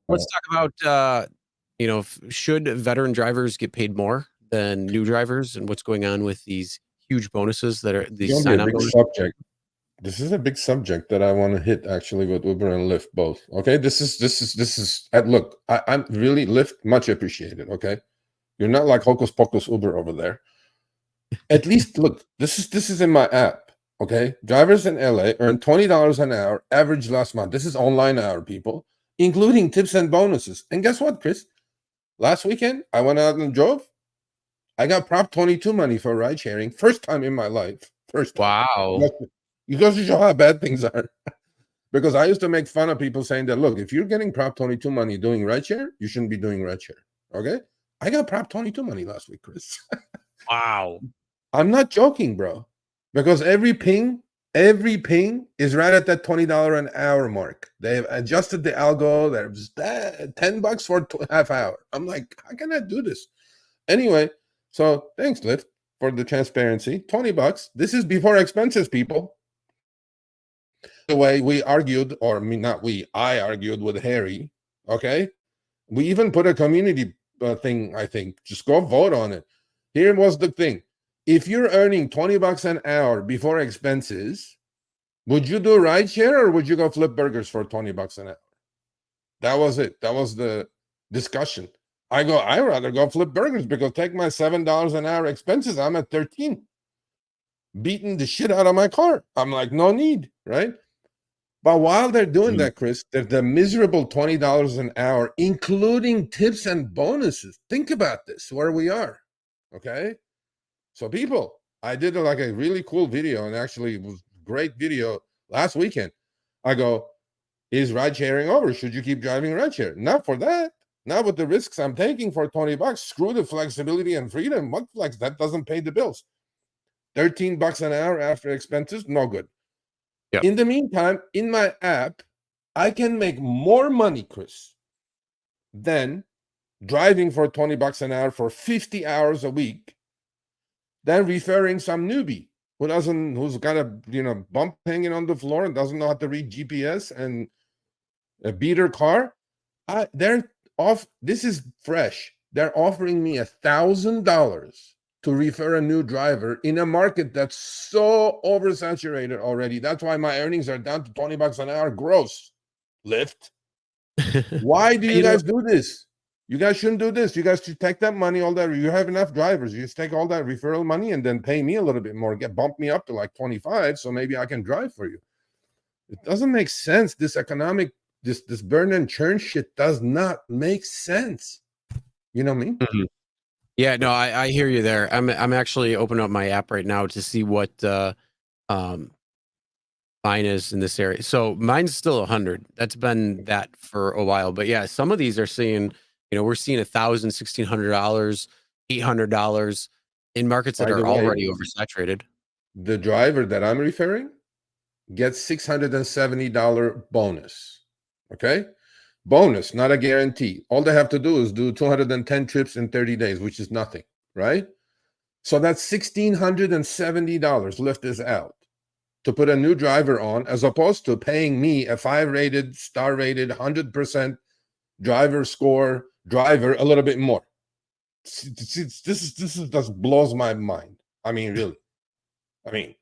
let's talk about, should veteran drivers get paid more than new drivers, and what's going on with these huge bonuses that are It's these going to be a sign-on big bonuses? subject. This is a big subject that I want to hit actually with Uber and Lyft both. Okay, look, I'm really Lyft much appreciated. Okay, you're not like hocus pocus Uber over there. At least look, this is in my app. Okay, drivers in LA earn $20 an hour average last month. This is online hour, people, including tips and bonuses. And guess what, Chris? Last weekend I went out and drove. I got Prop 22 money for ride sharing. First time in my life. First time. Wow. You guys show how bad things are. Because I used to make fun of people saying that, look, if you're getting Prop 22 money doing rideshare, you shouldn't be doing rideshare. Okay? I got Prop 22 money last week, Chris. Wow. I'm not joking, bro. Because every ping is right at that $20 an hour mark. They've adjusted the algo. There's $10 for half hour. I'm like, how can I do this? Anyway, so thanks, Lyft, for the transparency. $20. This is before expenses, people. The way we argued, or not we, I argued with Harry. Okay, we even put a community thing. I think just go vote on it. Here was the thing: if you're earning $20 an hour before expenses, would you do rideshare or would you go flip burgers for $20 an hour? That was it. That was the discussion. I rather go flip burgers because take my $7 an hour expenses. I'm at 13, beating the shit out of my car. I'm like, no need, right? But while they're doing that, Chris, they're the miserable $20 an hour, including tips and bonuses. Think about this, where we are. Okay. So people, I did like a really cool video, and actually it was a great video last weekend. I go, is ride sharing over? Should you keep driving ride share? Not for that. Not with the risks I'm taking for $20. Screw the flexibility and freedom. What flex? That doesn't pay the bills. $13 an hour after expenses, no good. Yep. In the meantime, in my app, I can make more money, Chris, than driving for $20 an hour for 50 hours a week, than referring some newbie who's got a bump hanging on the floor and doesn't know how to read GPS and a beater car. They're off. This is fresh. They're offering me $1,000 to refer a new driver in a market that's so oversaturated already. That's why my earnings are down to $20 an hour gross. Lyft. Why do you guys do this? You guys shouldn't do this. You guys should take that money, all that. You have enough drivers. You just take all that referral money and then pay me a little bit more. Bump me up to like 25, so maybe I can drive for you. It doesn't make sense. This burn and churn shit does not make sense. You know what I mean? Mm-hmm. Yeah, no, I hear you there. I'm actually opening up my app right now to see what mine is in this area. So mine's still 100. That's been that for a while. But yeah, some of these are seeing, we're seeing $1,000, $1,600, $800 in markets that are already oversaturated. The driver that I'm referring gets $670 bonus. Okay? Bonus, not a guarantee. All they have to do is do 210 trips in 30 days, which is nothing, right? So that's $1,670 Lyft is out to put a new driver on, as opposed to paying me a 5-rated, star-rated, 100% driver score driver a little bit more. This just blows my mind. I mean, really. I mean,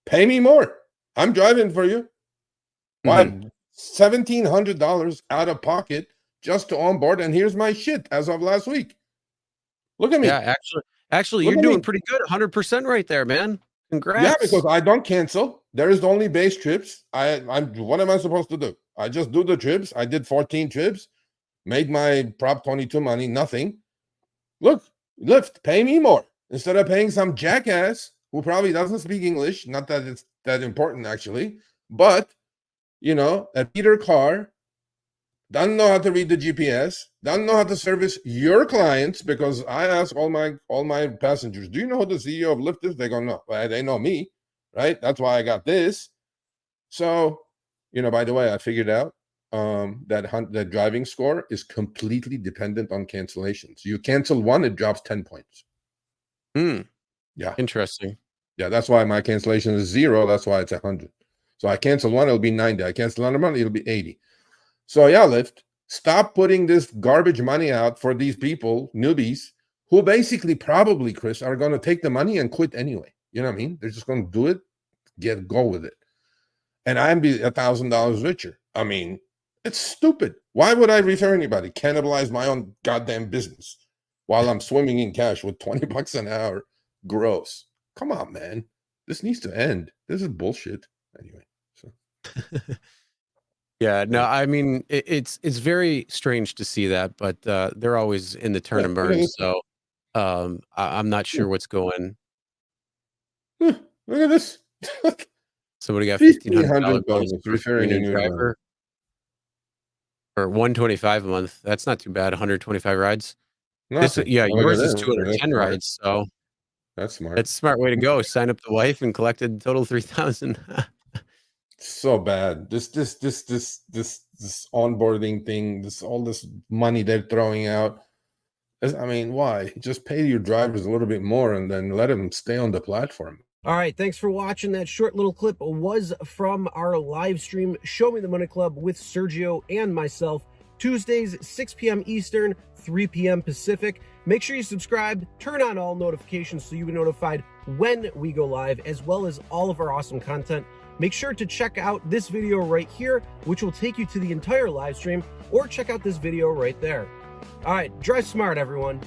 pay me more. I'm driving for you. Why? $1,700 out of pocket just to onboard, and here's my shit as of last week. Look at me. Yeah, actually, you're doing pretty good. 100% right there, man. Congrats. Yeah, because I don't cancel. There is only base trips. What am I supposed to do? I just do the trips. I did 14 trips, made my Prop 22 money, nothing. Look, Lyft, pay me more instead of paying some jackass who probably doesn't speak English. Not that it's that important, actually, but a beater car, doesn't know how to read the GPS, doesn't know how to service your clients, because I ask all my passengers, do you know who the CEO of Lyft is? They go, no. Well, they know me, right? That's why I got this. So, by the way, I figured out that driving score is completely dependent on cancellations. You cancel one, it drops 10 points. Yeah. Interesting. Yeah, that's why my cancellation is 0. That's why it's 100. So I cancel one, it'll be 90. I cancel another one, it'll be 80. So yeah, Lyft, Stop putting this garbage money out for these people, newbies, who basically probably, Chris, are going to take the money and quit anyway. You know what I mean? They're just going to do it, go with it. And I'm be $1,000 richer. I mean, it's stupid. Why would I refer anybody? Cannibalize my own goddamn business while I'm swimming in cash with $20 an hour. Gross. Come on, man. This needs to end. This is bullshit. Anyway. So. Yeah, no, I mean it's very strange to see that, but they're always in the turn and burn. So I'm not sure what's going. Look at this. Somebody got $1,500 bonus for referring a a new driver, or $125 a month. That's not too bad. 125 rides. This, yeah, yours is 210 rides. So that's smart. That's a smart way to go. Sign up the wife and collected total 3,000. So bad. This onboarding thing, all this money they're throwing out. I mean, why? Just pay your drivers a little bit more and then let them stay on the platform. All right, thanks for watching. That short little clip was from our live stream, Show Me the Money Club with Sergio and myself, Tuesdays, 6 p.m. Eastern, 3 p.m. Pacific. Make sure you subscribe, turn on all notifications so you get notified when we go live, as well as all of our awesome content. Make sure to check out this video right here, which will take you to the entire live stream, or check out this video right there. All right, drive smart, everyone.